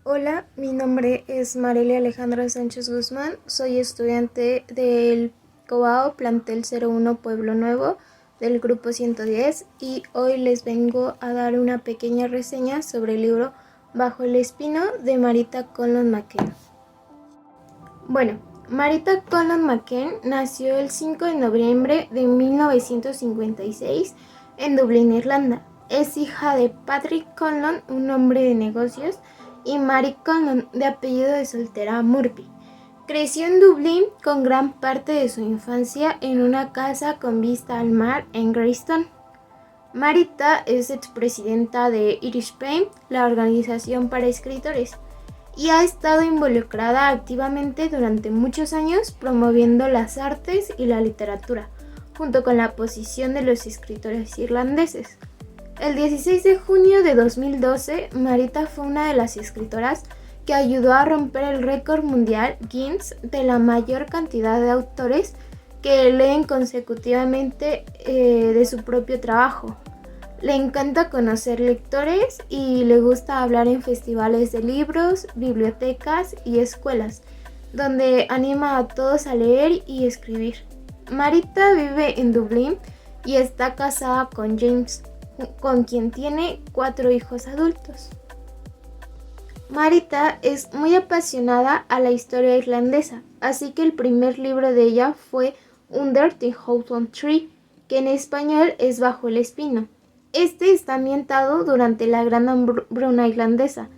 Hola, mi nombre es Marelia Alejandra Sánchez Guzmán, soy estudiante del COBAO Plantel 01 Pueblo Nuevo del grupo 110 y hoy les vengo a dar una pequeña reseña sobre el libro Bajo el Espino de Marita Conlon McCann. Bueno, Marita Conlon McCann nació el 5 de noviembre de 1956 en Dublín, Irlanda. Es hija de Patrick Conlon, un hombre de negocios, y Mary Conlon, de apellido de soltera Murphy. Creció en Dublín con gran parte de su infancia en una casa con vista al mar en Greystone. Marita es expresidenta de Irish Pain, la organización para escritores, y ha estado involucrada activamente durante muchos años promoviendo las artes y la literatura, junto con la posición de los escritores irlandeses. El 16 de junio de 2012, Marita fue una de las escritoras que ayudó a romper el récord mundial Guinness de la mayor cantidad de autores que leen consecutivamente de su propio trabajo. Le encanta conocer lectores y le gusta hablar en festivales de libros, bibliotecas y escuelas, donde anima a todos a leer y escribir. Marita vive en Dublín y está casada con James, con quien tiene 4 hijos adultos. Marita es muy apasionada a la historia irlandesa, así que el primer libro de ella fue Under the Hawthorn Tree, que en español es Bajo el Espino. Este está ambientado durante la Gran Hambruna irlandesa.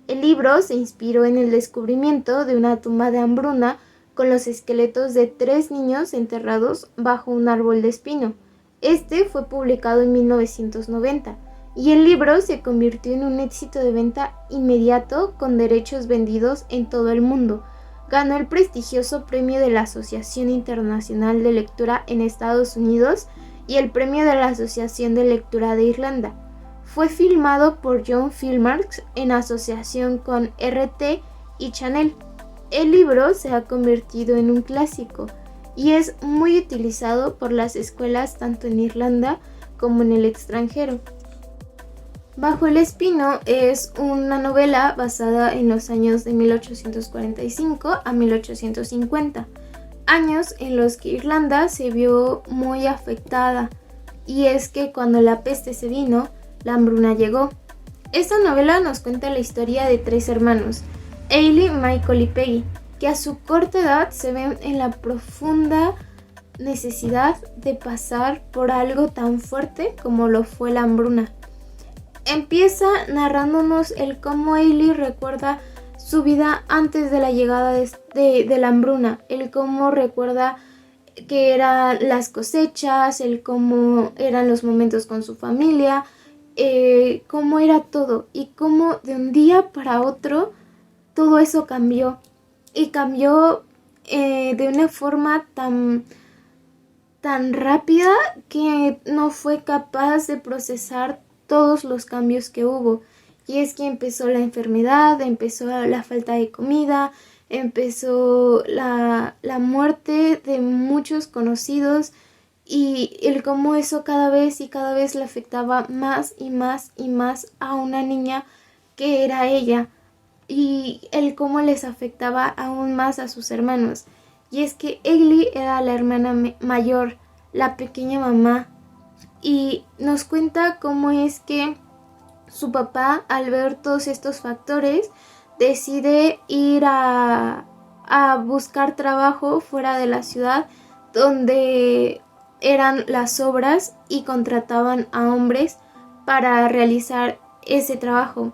El libro se inspiró en el descubrimiento de una tumba de hambruna con los esqueletos de 3 niños enterrados bajo un árbol de espino. Este fue publicado en 1990 y el libro se convirtió en un éxito de venta inmediato con derechos vendidos en todo el mundo. Ganó el prestigioso premio de la Asociación Internacional de Lectura en Estados Unidos y el premio de la Asociación de Lectura de Irlanda. Fue filmado por John Filmarks en asociación con RT y Chanel. El libro se ha convertido en un clásico y es muy utilizado por las escuelas tanto en Irlanda como en el extranjero. Bajo el Espino es una novela basada en los años de 1845 a 1850, años en los que Irlanda se vio muy afectada, y es que cuando la peste se vino, la hambruna llegó. Esta novela nos cuenta la historia de 3 hermanos, Ailey, Michael y Peggy, que a su corta edad se ven en la profunda necesidad de pasar por algo tan fuerte como lo fue la hambruna. Empieza narrándonos el cómo Ailey recuerda su vida antes de la llegada de la hambruna, el cómo recuerda que eran las cosechas, el cómo eran los momentos con su familia, cómo era todo y cómo de un día para otro todo eso cambió. Y cambió de una forma tan rápida que no fue capaz de procesar todos los cambios que hubo. Y es que empezó la enfermedad, empezó la falta de comida, empezó la muerte de muchos conocidos y el cómo eso cada vez le afectaba más y más y más a una niña que era ella, y el cómo les afectaba aún más a sus hermanos. Y es que Ailey era la hermana mayor, la pequeña mamá, y nos cuenta cómo es que su papá, al ver todos estos factores, decide ir a buscar trabajo fuera de la ciudad donde eran las obras y contrataban a hombres para realizar ese trabajo.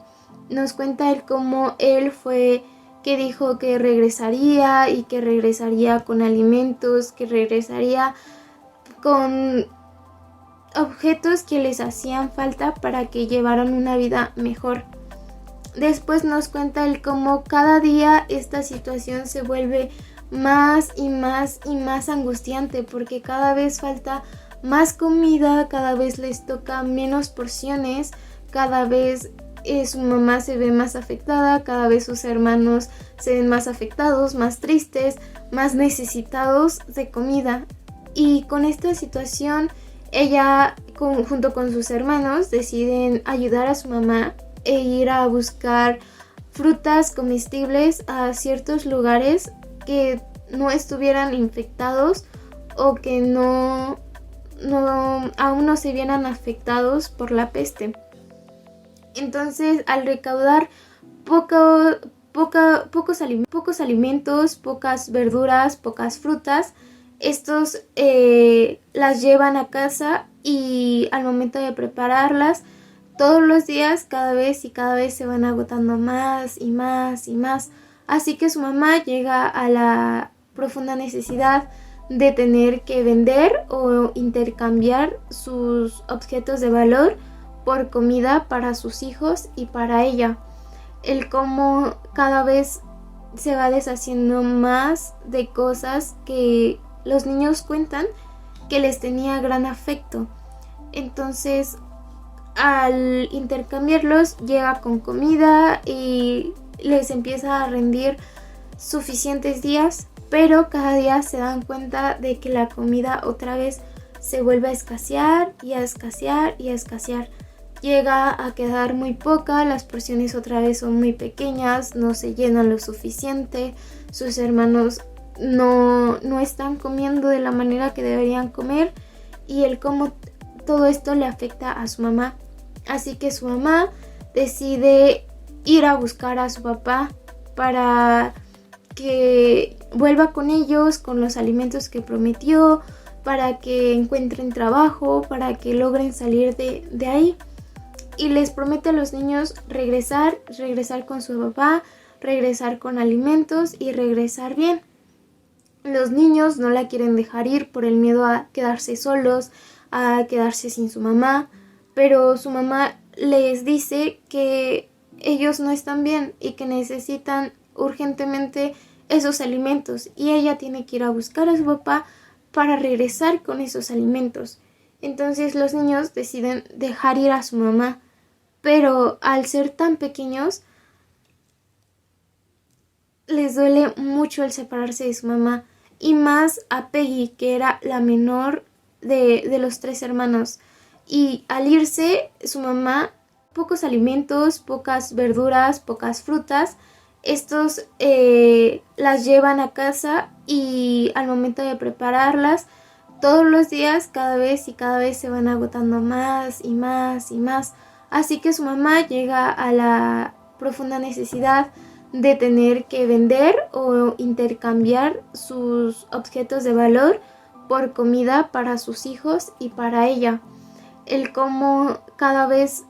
Nos cuenta él cómo él fue que dijo que regresaría y que regresaría con alimentos, que regresaría con objetos que les hacían falta para que llevaran una vida mejor. Después nos cuenta él cómo cada día esta situación se vuelve más y más y más angustiante, porque cada vez falta más comida, cada vez les toca menos porciones, cada vez su mamá se ve más afectada, cada vez sus hermanos se ven más afectados, más tristes, más necesitados de comida. Y con esta situación ella junto con sus hermanos deciden ayudar a su mamá e ir a buscar frutas comestibles a ciertos lugares que no estuvieran infectados o que aún no se vieran afectados por la peste. Entonces, al recaudar pocos alimentos, pocas verduras, pocas frutas, estos las llevan a casa y al momento de prepararlas, todos los días cada vez se van agotando más y más y más. Así que su mamá llega a la profunda necesidad de tener que vender o intercambiar sus objetos de valor por comida para sus hijos y para ella. El cómo cada vez se va deshaciendo más de cosas que los niños cuentan que les tenía gran afecto. Entonces, al intercambiarlos, llega con comida y les empieza a rendir suficientes días, pero cada día se dan cuenta de que la comida otra vez se vuelve a escasear y a escasear y a escasear. Llega a quedar muy poca, las porciones otra vez son muy pequeñas, no se llenan lo suficiente, sus hermanos no están comiendo de la manera que deberían comer y el cómo todo esto le afecta a su mamá. Así que su mamá decide ir a buscar a su papá para que vuelva con ellos, con los alimentos que prometió, para que encuentren trabajo, para que logren salir de ahí. Y les promete a los niños regresar con su papá, regresar con alimentos y regresar bien. Los niños no la quieren dejar ir por el miedo a quedarse solos, a quedarse sin su mamá, pero su mamá les dice que ellos no están bien y que necesitan urgentemente esos alimentos y ella tiene que ir a buscar a su papá para regresar con esos alimentos. Entonces los niños deciden dejar ir a su mamá, pero al ser tan pequeños les duele mucho el separarse de su mamá y más a Peggy, que era la menor de los 3 hermanos. Y al irse su mamá, pocos alimentos, pocas verduras, pocas frutas, estos las llevan a casa y al momento de prepararlas, todos los días cada vez se van agotando más y más y más. Así que su mamá llega a la profunda necesidad de tener que vender o intercambiar sus objetos de valor por comida para sus hijos y para ella. El cómo cada vez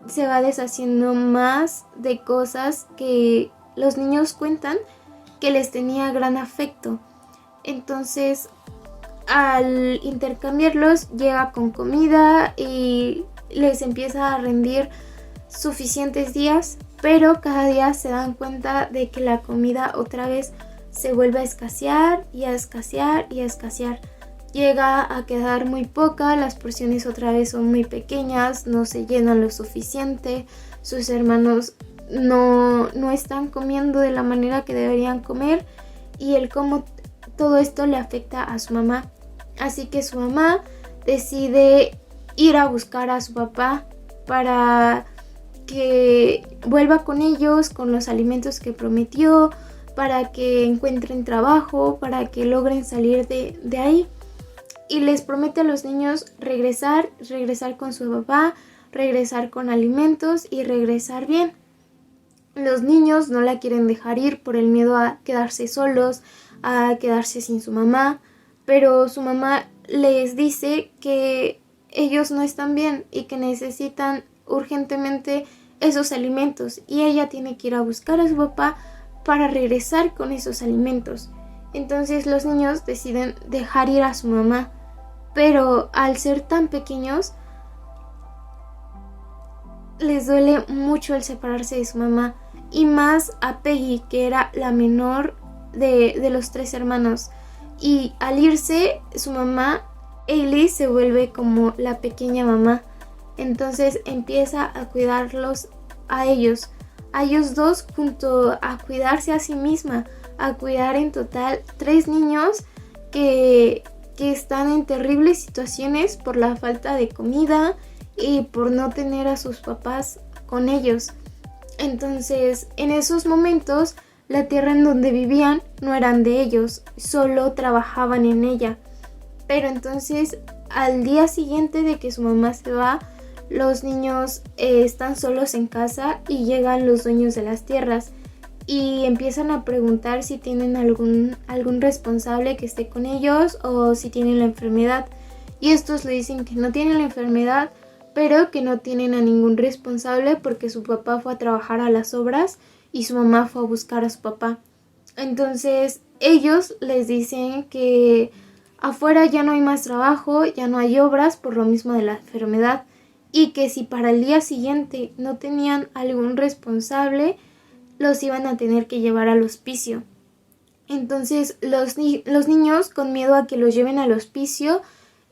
se va deshaciendo más de cosas que los niños cuentan que les tenía gran afecto. Entonces, al intercambiarlos, llega con comida y les empieza a rendir suficientes días, pero cada día se dan cuenta de que la comida otra vez se vuelve a escasear y a escasear y a escasear. Llega a quedar muy poca, las porciones otra vez son muy pequeñas, no se llenan lo suficiente, sus hermanos no están comiendo de la manera que deberían comer y el cómo todo esto le afecta a su mamá. Así que su mamá decide ir a buscar a su papá para que vuelva con ellos, con los alimentos que prometió, para que encuentren trabajo, para que logren salir de ahí. Y les promete a los niños regresar con su papá, regresar con alimentos y regresar bien. Los niños no la quieren dejar ir por el miedo a quedarse solos, a quedarse sin su mamá, pero su mamá les dice que ellos no están bien y que necesitan urgentemente esos alimentos y ella tiene que ir a buscar a su papá para regresar con esos alimentos. Entonces los niños deciden dejar ir a su mamá, pero al ser tan pequeños les duele mucho el separarse de su mamá y más a Peggy, que era la menor de los 3 hermanos. Y al irse su mamá, Hailey se vuelve como la pequeña mamá. Entonces empieza a cuidarlos a ellos dos, junto a cuidarse a sí misma, a cuidar en total 3 niños que están en terribles situaciones por la falta de comida y por no tener a sus papás con ellos. Entonces, en esos momentos, la tierra en donde vivían no eran de ellos, solo trabajaban en ella. Pero entonces, al día siguiente de que su mamá se va, los niños están solos en casa y llegan los dueños de las tierras y empiezan a preguntar si tienen algún responsable que esté con ellos o si tienen la enfermedad. Y estos le dicen que no tienen la enfermedad, pero que no tienen a ningún responsable porque su papá fue a trabajar a las obras y su mamá fue a buscar a su papá. Entonces ellos les dicen que afuera ya no hay más trabajo, ya no hay obras por lo mismo de la enfermedad y que si para el día siguiente no tenían algún responsable, los iban a tener que llevar al hospicio. Entonces los niños, con miedo a que los lleven al hospicio,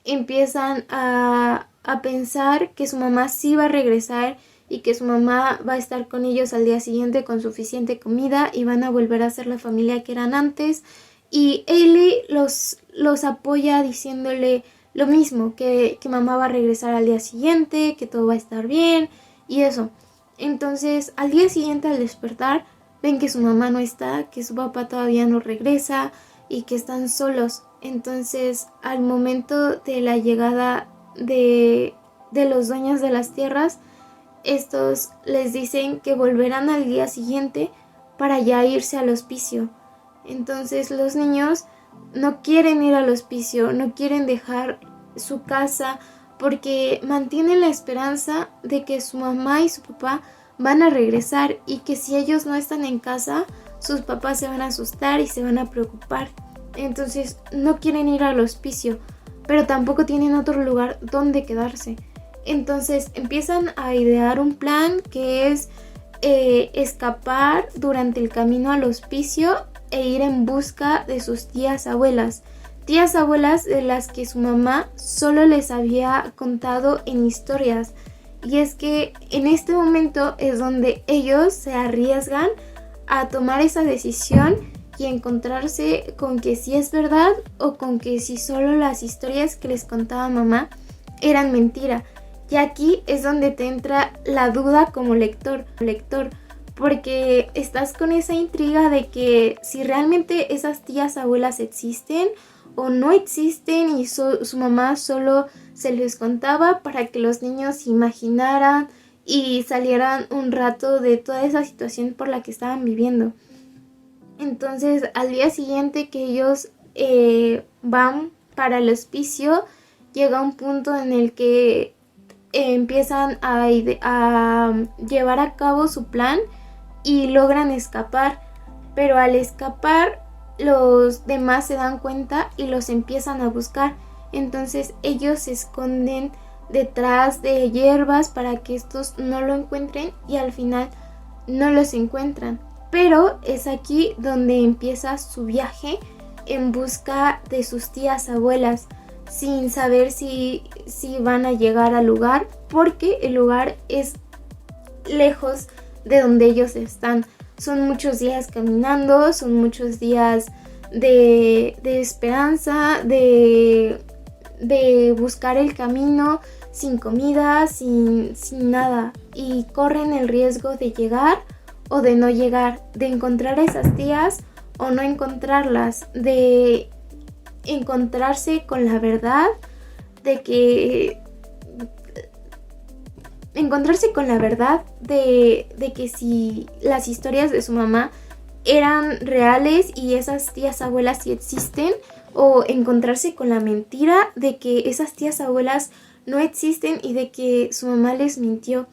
empiezan a pensar que su mamá sí va a regresar y que su mamá va a estar con ellos al día siguiente con suficiente comida y van a volver a ser la familia que eran antes. Y Hailey los apoya diciéndole lo mismo, que mamá va a regresar al día siguiente, que todo va a estar bien y eso. Entonces, al día siguiente, al despertar, ven que su mamá no está, que su papá todavía no regresa y que están solos. Entonces, al momento de la llegada de los dueños de las tierras, estos les dicen que volverán al día siguiente para ya irse al hospicio. Entonces, los niños no quieren ir al hospicio, no quieren dejar su casa porque mantienen la esperanza de que su mamá y su papá van a regresar y que si ellos no están en casa, sus papás se van a asustar y se van a preocupar. Entonces no quieren ir al hospicio, pero tampoco tienen otro lugar donde quedarse. Entonces empiezan a idear un plan que es escapar durante el camino al hospicio e ir en busca de sus tías abuelas de las que su mamá solo les había contado en historias. Y es que en este momento es donde ellos se arriesgan a tomar esa decisión y encontrarse con que sí es verdad o con que si solo las historias que les contaba mamá eran mentira. Y aquí es donde te entra la duda como lector, porque estás con esa intriga de que si realmente esas tías abuelas existen o no existen y su mamá solo se les contaba para que los niños imaginaran y salieran un rato de toda esa situación por la que estaban viviendo. Entonces, al día siguiente que ellos van para el hospicio, llega un punto en el que empiezan a llevar a cabo su plan y logran escapar, pero al escapar los demás se dan cuenta y los empiezan a buscar. Entonces ellos se esconden detrás de hierbas para que estos no lo encuentren y al final no los encuentran. Pero es aquí donde empieza su viaje en busca de sus tías abuelas, sin saber si van a llegar al lugar, porque el lugar es lejos de donde ellos están. Son muchos días caminando, son muchos días de esperanza, de buscar el camino sin comida, sin nada, y corren el riesgo de llegar o de no llegar, de encontrar a esas tías o no encontrarlas, de encontrarse con la verdad de que que si las historias de su mamá eran reales y esas tías abuelas sí existen, o encontrarse con la mentira de que esas tías abuelas no existen y de que su mamá les mintió.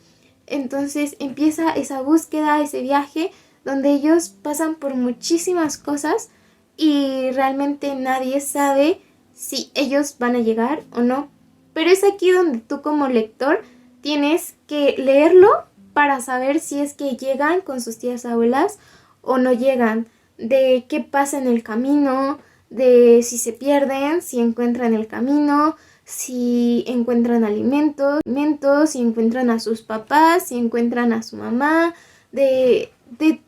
Entonces empieza esa búsqueda, ese viaje donde ellos pasan por muchísimas cosas y realmente nadie sabe si ellos van a llegar o no. Pero es aquí donde tú como lector tienes que leerlo para saber si es que llegan con sus tías abuelas o no llegan, de qué pasa en el camino, de si se pierden, si encuentran el camino, si encuentran alimentos, si encuentran a sus papás, si encuentran a su mamá, de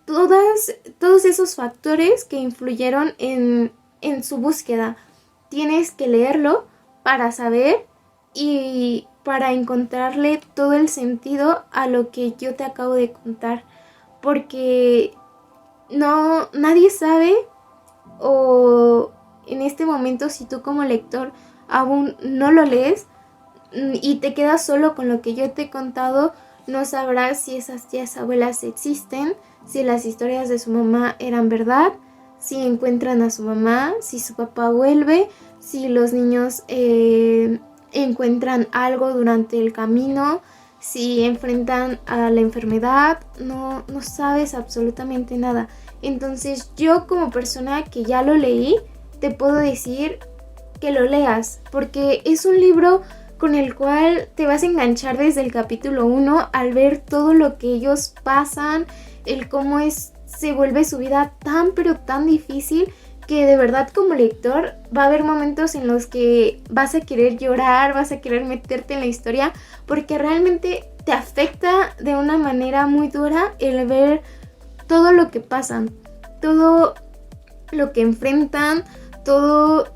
todos esos factores que influyeron en su búsqueda. Tienes que leerlo para saber y para encontrarle todo el sentido a lo que yo te acabo de contar. porque nadie sabe, o en este momento si tú como lector aún no lo lees y te quedas solo con lo que yo te he contado, no sabrás si esas tías abuelas existen, si las historias de su mamá eran verdad, si encuentran a su mamá, si su papá vuelve, si los niños encuentran algo durante el camino, si enfrentan a la enfermedad. No sabes absolutamente nada. Entonces yo como persona que ya lo leí, te puedo decir que lo leas, porque es un libro con el cual te vas a enganchar desde el capítulo 1 al ver todo lo que ellos pasan, el cómo se vuelve su vida tan pero tan difícil, que de verdad como lector va a haber momentos en los que vas a querer llorar, vas a querer meterte en la historia, porque realmente te afecta de una manera muy dura el ver todo lo que pasan, todo lo que enfrentan, todo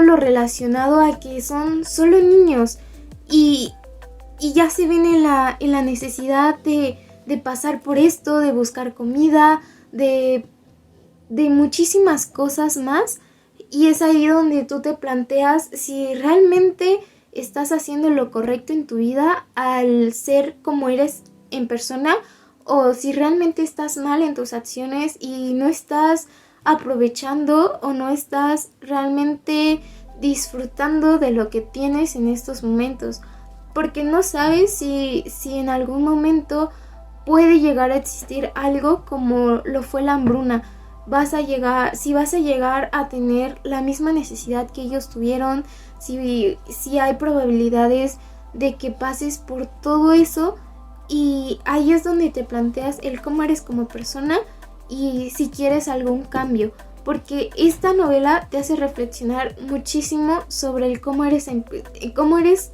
lo relacionado a que son solo niños y ya se ven en la necesidad de pasar por esto, de buscar comida, de muchísimas cosas más. Y es ahí donde tú te planteas si realmente estás haciendo lo correcto en tu vida al ser como eres en persona, o si realmente estás mal en tus acciones y no estás aprovechando o no estás realmente disfrutando de lo que tienes en estos momentos, porque no sabes si en algún momento puede llegar a existir algo como lo fue la hambruna. Si vas a llegar a tener la misma necesidad que ellos tuvieron, si hay probabilidades de que pases por todo eso, y ahí es donde te planteas el cómo eres como persona y si quieres algún cambio, porque esta novela te hace reflexionar muchísimo sobre el cómo eres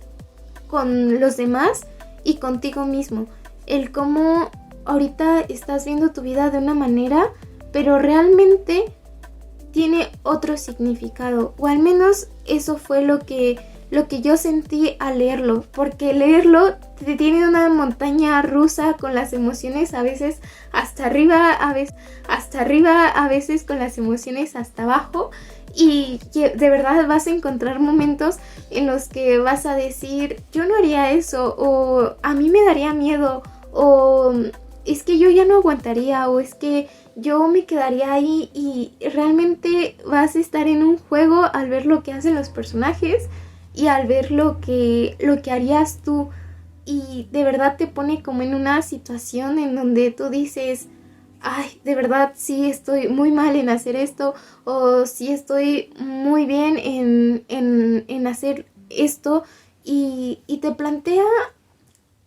con los demás y contigo mismo, el cómo ahorita estás viendo tu vida de una manera, pero realmente tiene otro significado, o al menos eso fue lo que yo sentí al leerlo, porque leerlo te tiene una montaña rusa con las emociones a veces hasta arriba, a veces con las emociones hasta abajo, y que de verdad vas a encontrar momentos en los que vas a decir, yo no haría eso, o a mí me daría miedo, o es que yo ya no aguantaría, o es que yo me quedaría ahí, y realmente vas a estar en un juego al ver lo que hacen los personajes y al ver lo que harías tú, y de verdad te pone como en una situación en donde tú dices, ay, de verdad sí estoy muy mal en hacer esto, o sí estoy muy bien en hacer esto, y te plantea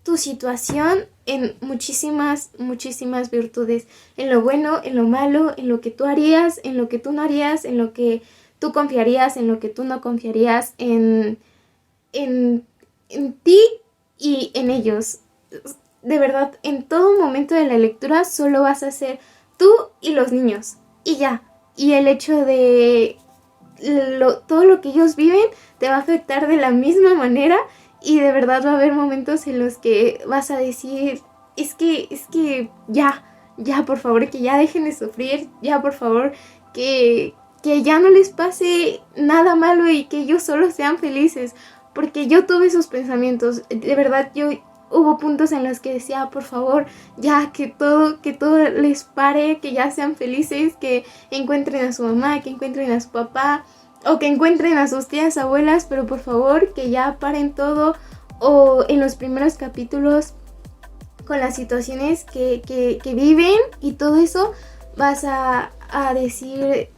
tu situación en muchísimas virtudes, en lo bueno, en lo malo, en lo que tú harías, en lo que tú no harías, en lo que tú confiarías, en lo que tú no confiarías, en ti y en ellos. De verdad, en todo momento de la lectura solo vas a ser tú y los niños, y ya. Y el hecho de todo lo que ellos viven te va a afectar de la misma manera, y de verdad va a haber momentos en los que vas a decir, es que ya por favor, que ya dejen de sufrir, ya por favor, que ya no les pase nada malo y que ellos solo sean felices, porque yo tuve esos pensamientos, de verdad. Hubo puntos en los que decía, por favor, ya que todo les pare, que ya sean felices, que encuentren a su mamá, que encuentren a su papá, o que encuentren a sus tías abuelas, pero por favor que ya paren todo. O en los primeros capítulos, con las situaciones que viven y todo eso, vas a decir,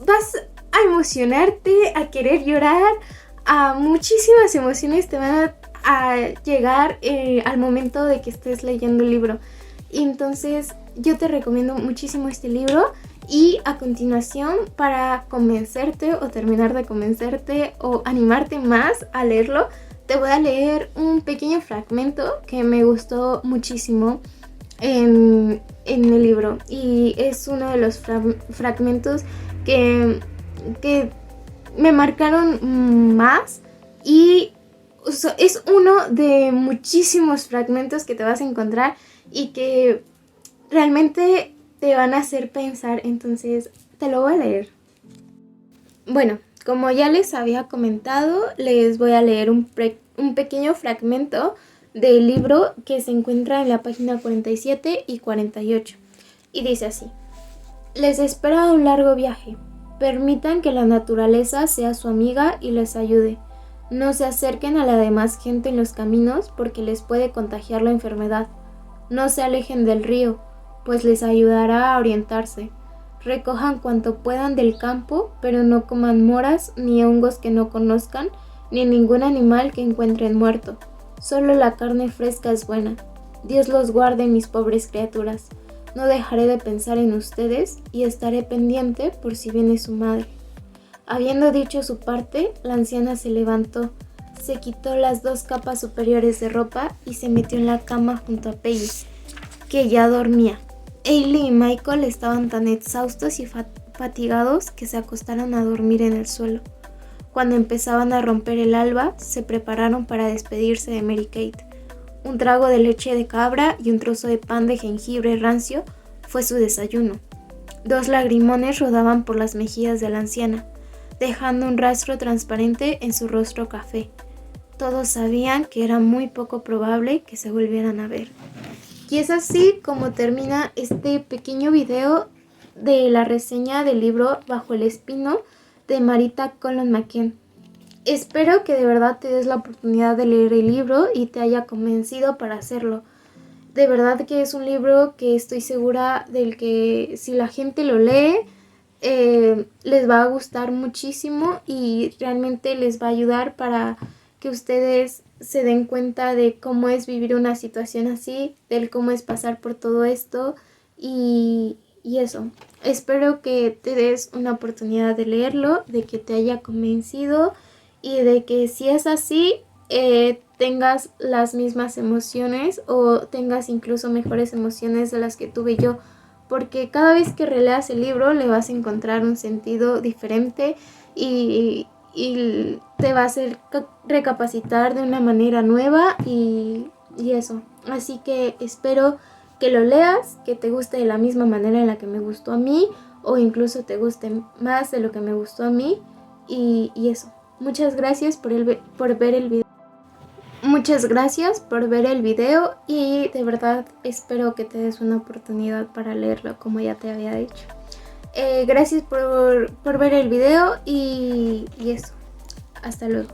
vas a emocionarte, a querer llorar, a muchísimas emociones te van a llegar al momento de que estés leyendo el libro. Y entonces yo te recomiendo muchísimo este libro. Y a continuación, para convencerte o terminar de convencerte o animarte más a leerlo, te voy a leer un pequeño fragmento que me gustó muchísimo en el libro. Y es uno de los fragmentos que me marcaron más, y es uno de muchísimos fragmentos que te vas a encontrar y que realmente te van a hacer pensar. Entonces te lo voy a leer. Bueno, como ya les había comentado, les voy a leer un pequeño fragmento del libro que se encuentra en la página 47 y 48. Y dice así: les espera un largo viaje. Permitan que la naturaleza sea su amiga y les ayude. No se acerquen a la demás gente en los caminos porque les puede contagiar la enfermedad. No se alejen del río, pues les ayudará a orientarse. Recojan cuanto puedan del campo, pero no coman moras ni hongos que no conozcan, ni ningún animal que encuentren muerto. Solo la carne fresca es buena. Dios los guarde, mis pobres criaturas. No dejaré de pensar en ustedes y estaré pendiente por si viene su madre. Habiendo dicho su parte, la anciana se levantó, se quitó las 2 capas superiores de ropa y se metió en la cama junto a Peggy, que ya dormía. Hailey y Michael estaban tan exhaustos y fatigados que se acostaron a dormir en el suelo. Cuando empezaban a romper el alba, se prepararon para despedirse de Mary Kate. Un trago de leche de cabra y un trozo de pan de jengibre rancio fue su desayuno. 2 lagrimones rodaban por las mejillas de la anciana, dejando un rastro transparente en su rostro café. Todos sabían que era muy poco probable que se volvieran a ver. Y es así como termina este pequeño video de la reseña del libro Bajo el Espino de Marita Collon McKen. Espero que de verdad te des la oportunidad de leer el libro y te haya convencido para hacerlo. De verdad que es un libro que estoy segura del que si la gente lo lee, les va a gustar muchísimo y realmente les va a ayudar para que ustedes se den cuenta de cómo es vivir una situación así, del cómo es pasar por todo esto y eso. Espero que te des una oportunidad de leerlo, de que te haya convencido y de que si es así, tengas las mismas emociones o tengas incluso mejores emociones de las que tuve yo, porque cada vez que releas el libro le vas a encontrar un sentido diferente y te va a hacer recapacitar de una manera nueva y eso. Así que espero que lo leas, que te guste de la misma manera en la que me gustó a mí o incluso te guste más de lo que me gustó a mí y eso. Muchas gracias por ver el video. Muchas gracias por ver el video y de verdad espero que te des una oportunidad para leerlo como ya te había dicho. Gracias por ver el video y eso. Hasta luego.